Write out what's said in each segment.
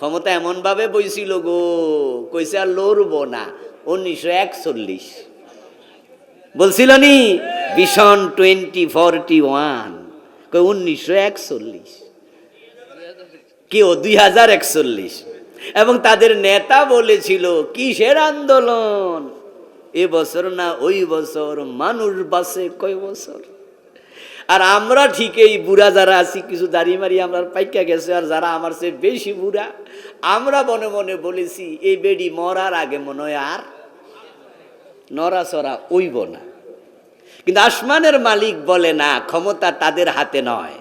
ক্ষমতা এমন ভাবে বইছিল গো, কইছে আর লড়বো না। 1941 বলছিল নি ভিশন 2041, 1941 কেউ 2041। এবং তাদের নেতা বলেছিল কিসের আন্দোলন, এ বছর না ওই বছর, মানুষ বাঁচে কয় বছর। আর আমরা ঠিক এই বুড়া যারা আছি, কিছু দাড়ি মারি আমরা পাইকা গেছে, আর যারা আমার চেয়ে বেশি বুড়া, আমরা মনে মনে বলেছি এই বেডি মরার আগে মনে হয় আর নড়াচড়া ওইব না। কিন্তু আসমানের মালিক বলে না, ক্ষমতা তাদের হাতে নয়।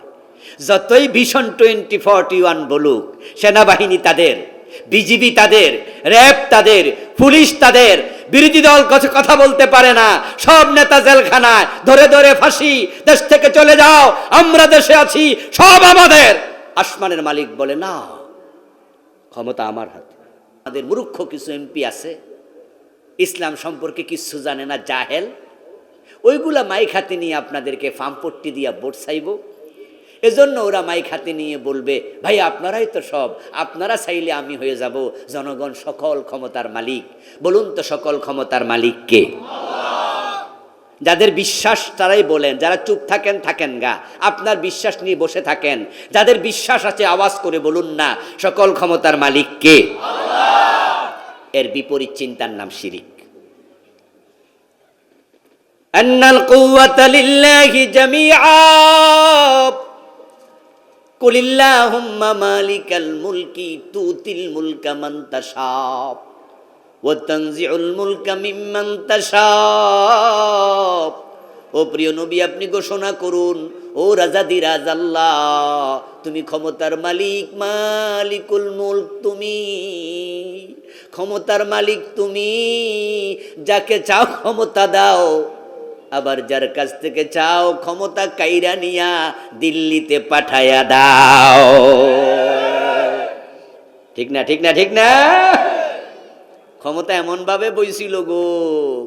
যতই ভিশন 2041 বলুক, সেনাবাহিনী তাদের, বিজিবি তাদের, র্যাব তাদের, পুলিশ তাদের, বিরোধী দল কথা বলতে পারে না, সব নেতা জেলখানায়, ধরে ধরে ফাঁসি, দেশ থেকে চলে যাও, আমরা দেশে আছি, সব আমাদের। আসমানের মালিক বলে না, ক্ষমতা আমার হাতে। আমাদের মূর্খ কিছু এমপি আছে, ইসলাম সম্পর্কে কিছু জানে না, জাহেল, ওইগুলা মাইক হাতে নিয়ে আপনাদেরকে ফার্মপট্টি দিয়া ভোট চাইব। এজন্য ওরা মাইক হাতে নিয়ে বলবে, ভাই আপনারাই তো সব, আপনারা চাইলে আমি হয়ে যাব জনগণ সকল ক্ষমতার মালিক। বলুন তো সকল ক্ষমতার মালিক কে? যাদের বিশ্বাস তারাই বলেন, যারা চুপ থাকেন থাকেন গা, আপনার বিশ্বাস নিয়ে বসে থাকেন। যাদের বিশ্বাস আছে আওয়াজ করে বলুন না সকল ক্ষমতার মালিক কে? এর বিপরীত চিন্তার নাম শিরিক। আন্নাল কুওয়াতা লিল্লাহি জামিআ কুলিল্লাহুম্মা মালিকাল মুলকি তুতিল মুলকা মান তাশা ওয়া তানজিউল মুলকা মিম্মান তাশা। ও প্রিয় নবী, আপনি ঘোষণা করুন, ও রাজাদিরাজ আল্লাহ, তুমি ক্ষমতার মালিক, মালিকুল মুলক তুমি, ক্ষমতার মালিক তুমি, যাকে চাও ক্ষমতা দাও, আবার যার কাছ থেকে চাও ক্ষমতা কাইরা নিয়া দিল্লিতে পাঠায়া দাও। ঠিক না, ঠিক না, ঠিক না? ক্ষমতা এমন ভাবে বইছিল গো,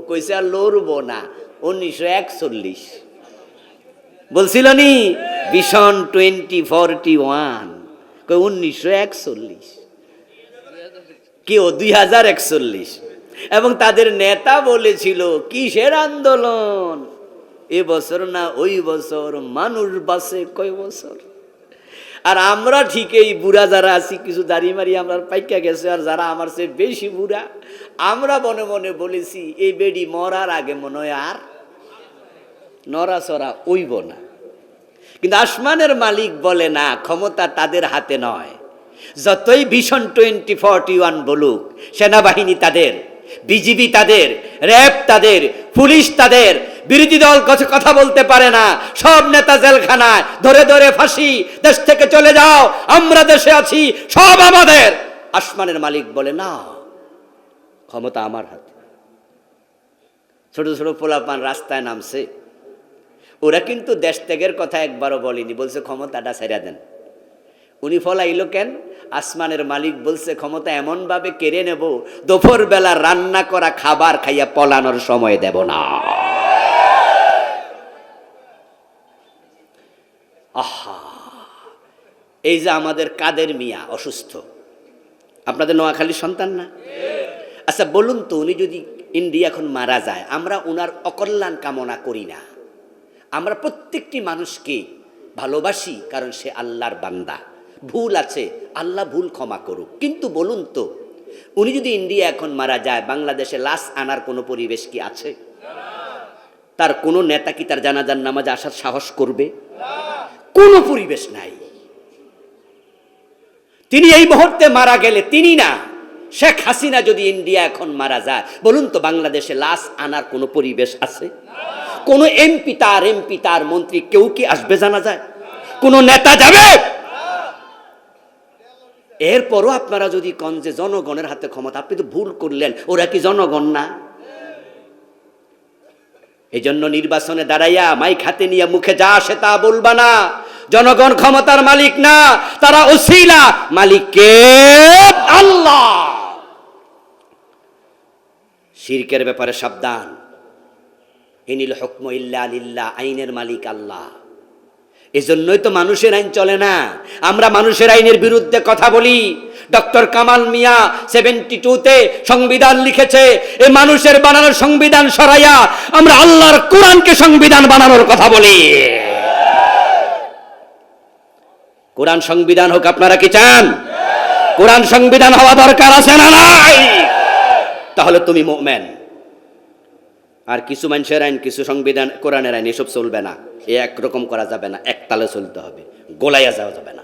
কইছে আর লড়বো না। 1941 বলছিল নি ভিশন 2041, 1941 কেউ 2041। এবং তাদের নেতা বলেছিল কিসের আন্দোলন, এ বছর না ওই বছর, মানুষ বাঁচে কয় বছর। আর আমরা ঠিক এই বুড়া যারা আছি, কিছু দাড়ি মারি আমরা পাইকা গেছে, আর যারা আমার চেয়ে বেশি বুড়া, আমরা মনে মনে বলেছি এই বেডি মরার আগে মনে হয় আর নড়াচড়া ওইব না। কিন্তু আসমানের মালিক বলে না, ক্ষমতা তাদের হাতে নয়। যতই ভিশন 2041 বলুক, সেনাবাহিনী তাদের, বিজিবি তাদের, র্যাব তাদের, পুলিশ তাদের, বিরোধী দল কথা বলতে পারে না, সব নেতা জেলখানায়, ধরে ধরে ফাঁসি, দেশ থেকে চলে যাও, আমরা দেশে আছি, সব আমাদের। আসমানের মালিক বলে না, ক্ষমতা আমার হাতে। ছোট ছোট পোলাপান রাস্তায় নামছে, ওরা কিন্তু দেশ ত্যাগের কথা একবারও বলেনি, বলছে ক্ষমতাটা ছেড়ে দেন। উনি ফলাইলো কেন? আসমানের মালিক বলছে ক্ষমতা এমন ভাবে কেড়ে নেব, দুপুর বেলা রান্না করা খাবার খাইয়া পলানোর সময় দেব না। আহা, এই যে আমাদের কাদের মিয়া অসুস্থ, আপনাদের নোয়াখালীর সন্তান না? আচ্ছা বলুন তো, উনি যদি ইন্ডিয়া এখন মারা যায়, আমরা উনার অকল্যাণ কামনা করি না, আমরা প্রত্যেকটি মানুষকে ভালোবাসি, কারণ সে আল্লাহর বান্দা, ভুল আছে, আল্লাহ ভুল ক্ষমা করুক। কিন্তু বলুন তো, উনি যদি ইন্ডিয়া এখন মারা যায়, বাংলাদেশে লাশ আনার কোনো পরিবেশ কি আছে? তার কোনো নেতা কি তার জানাজার নামাজে আসার সাহস করবে? কোনো পরিবেশ নাই। তিনি এই মুহূর্তে মারা গেলে, তিনি না, শেখ হাসিনা যদি ইন্ডিয়া এখন মারা যায়, বলুন তো বাংলাদেশে লাশ আনার কোনো পরিবেশ আছে? কোন এমপি তার মন্ত্রী কেউ কি আসবে জানা যায়? কোন নেতা যাবে? এরপরও আপনারা যদি কন যে জনগণের হাতে ক্ষমতা, আপনি তো ভুল করলেন, ওরা কি জনগণ না? এই জন্য নির্বাচনে দাঁড়াইয়া মাইক হাতে নিয়ে মুখে যা আসে তা বলবা না। জনগণ ক্ষমতার মালিক না, তারা ওসিলা, মালিক কে? আল্লাহ। শিরকের ব্যাপারে সাবধান। ইনিল হুকমু ইল্লা লিল্লাহ, আইনের মালিক আল্লাহ। এজন্যই তো মানুষের আইন চলে না। আমরা মানুষের আইনের বিরুদ্ধে কথা বলি। ডক্টর কামাল মিয়া 72-তে সংবিধান লিখেছে, এই মানুষের বানানো সংবিধান সরাইয়া আমরা আল্লাহর কোরআনকে সংবিধান বানানোর কথা বলি। কোরআন সংবিধান হোক, আপনারা কি চান? কোরআন সংবিধান হওয়া দরকার আছে না নাই? তাহলে তুমি মুমিন। আর কিছু মানুষের আইন, কিছু সংবিধান, কোরআনের আইন এসব চলবে না। একরকম করা যাবে না, একতালে চলতে হবে, গোলাইয়া যাওয়া যাবে না।